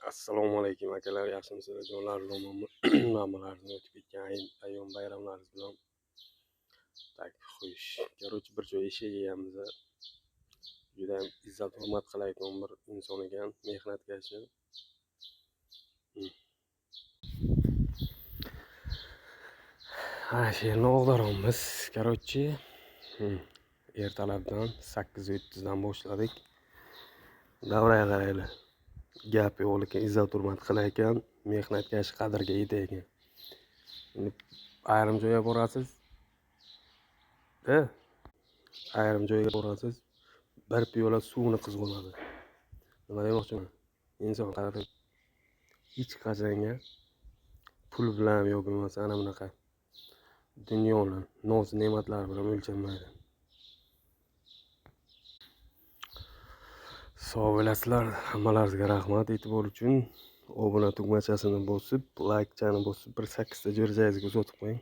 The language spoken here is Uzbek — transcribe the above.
Assalomu alaykum akalar, yaxshimisizlar jonlar? Nomalaringizni o'tib ketgan ayyom bayramlaringiz bilan. Tak, xush. Короче, bir joy ish egamiz. Juda ham izzat hurmat qilayotgan bir inson ekan, mehnatkashi. Ha, she'rni og'daramiz. Короче, ertalabdan 8:30dan boshladik. Davraga qaraylar. Gap yo'q lekin izzat hurmat qilayotgan, mehnatkash qadriga yetayotgan. Ayrim joyga borasiz. Ayrim joyga borasiz, bir piyola suvni qiz bo'ladi. Nima demoqchiman? Inson qadri hech qachonga pul bilan yoki bo'lmasa ana bunaqa dunyoning noz ne'matlari bilan o'lchanmaydi. Sog' bo'lasizlar. Hammalaringizga rahmat e'tibor uchun. Obuna tugmachasini bosib, like chani bosib, bir 8 ta jo'rjagingizga uzatib qo'ying.